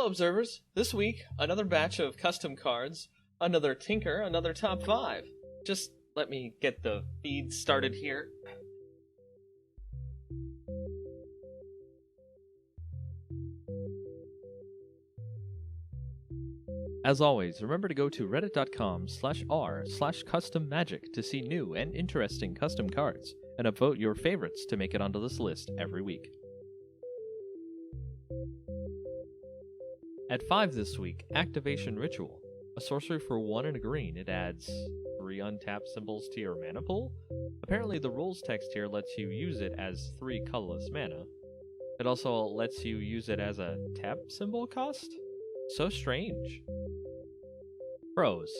observers. This week, another batch of custom cards, another tinker, another top 5. Just let me get the feed started here. As always, remember to go to reddit.com/r/custommagic to see new and interesting custom cards, and upvote your favorites to make it onto this list every week. At 5 this week, Activation Ritual. A sorcery for 1 and a green. It adds 3 untapped symbols to your mana pool. Apparently the rules text here lets you use it as 3 colorless mana. It also lets you use it as a tap symbol cost? So strange. Pros.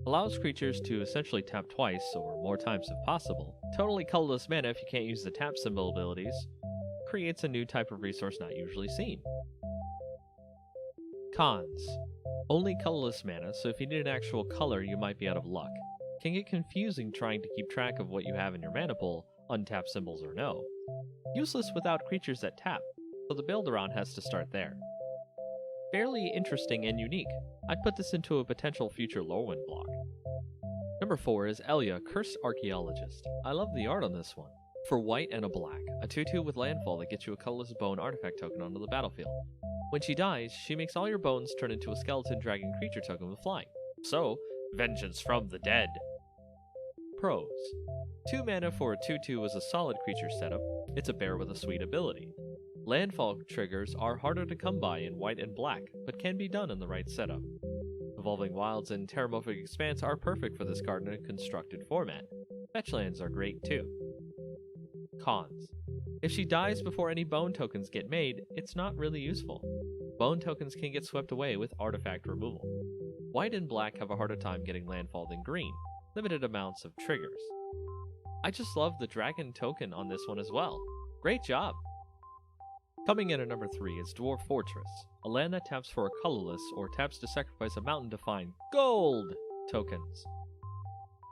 Allows creatures to essentially tap twice, or more times if possible. Totally colorless mana if you can't use the tap symbol abilities. Creates a new type of resource not usually seen. Cons. Only colorless mana, so if you need an actual color, you might be out of luck. Can get confusing trying to keep track of what you have in your mana pool, untapped symbols or no. Useless without creatures that tap, so the build around has to start there. Fairly interesting and unique. I'd put this into a potential future Lorwyn block. Number 4 is Elia, Cursed Archeologist. I love the art on this one. For white and a black, a 2/2 with landfall that gets you a colorless bone artifact token onto the battlefield. When she dies, she makes all your bones turn into a skeleton dragon creature token with flying. So, vengeance from the dead. Pros. 2 mana for a 2/2 is a solid creature setup. It's a bear with a sweet ability. Landfall triggers are harder to come by in white and black, but can be done in the right setup. Evolving Wilds and Terramorphic Expanse are perfect for this card in a constructed format. Fetch lands are great too. Cons. If she dies before any bone tokens get made, it's not really useful. Bone tokens can get swept away with artifact removal. White and black have a harder time getting landfall than green, limited amounts of triggers. I just love the dragon token on this one as well. Great job! Coming in at number 3 is Dwarf Fortress. Elana taps for a colorless, or taps to sacrifice a mountain to find gold tokens.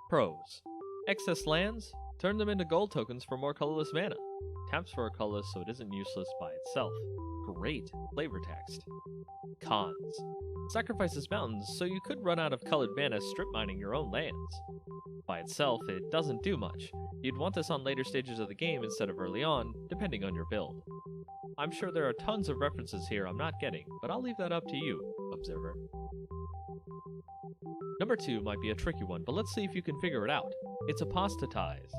Pros. Excess lands? Turn them into gold tokens for more colorless mana. Taps for a colorless so it isn't useless by itself. Great flavor text. Cons. Sacrifices mountains so you could run out of colored mana strip mining your own lands. By itself, it doesn't do much. You'd want this on later stages of the game instead of early on, depending on your build. I'm sure there are tons of references here I'm not getting, but I'll leave that up to you, observer. Number 2 might be a tricky one, but let's see if you can figure it out. It's Apostatize.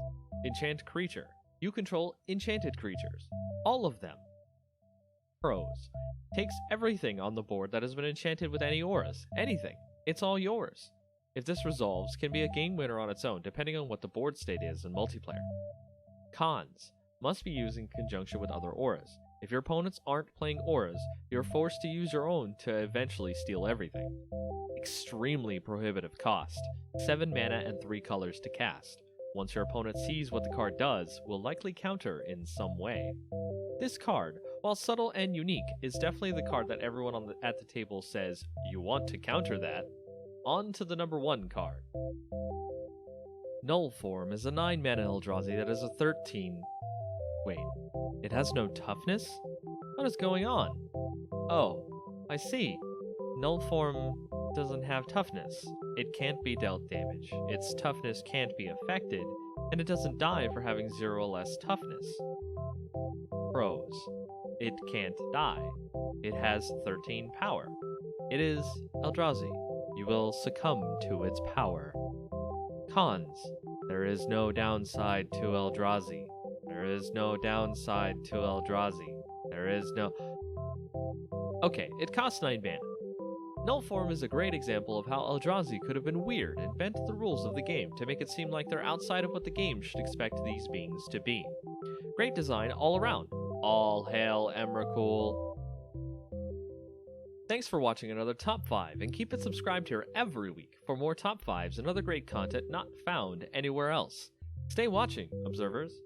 Enchant creature. You control enchanted creatures. All of them. Pros. Takes everything on the board that has been enchanted with any auras. Anything. It's all yours. If this resolves, can be a game winner on its own, depending on what the board state is in multiplayer. Cons. Must be used in conjunction with other auras. If your opponents aren't playing auras, you're forced to use your own to eventually steal everything. Extremely prohibitive cost. 7 mana and 3 colors to cast. Once your opponent sees what the card does, will likely counter in some way. This card, while subtle and unique, is definitely the card that everyone at the table says, you want to counter that. On to the number 1 card. Null Form is a 9 mana Eldrazi that is a 13... Wait, it has no toughness? What is going on? Oh, I see. Null Form doesn't have toughness. It can't be dealt damage, its toughness can't be affected, and it doesn't die for having 0 or less toughness. Pros. It can't die. It has 13 power. It is Eldrazi. You will succumb to its power. Cons. There is no downside to Eldrazi. There is no downside to Eldrazi. There is no... Okay, it costs 9 mana. Null Form is a great example of how Eldrazi could have been weird and bent the rules of the game to make it seem like they're outside of what the game should expect these beings to be. Great design all around. All hail Emrakul. Thanks for watching another Top 5, and keep it subscribed here every week for more Top 5s and other great content not found anywhere else. Stay watching, observers.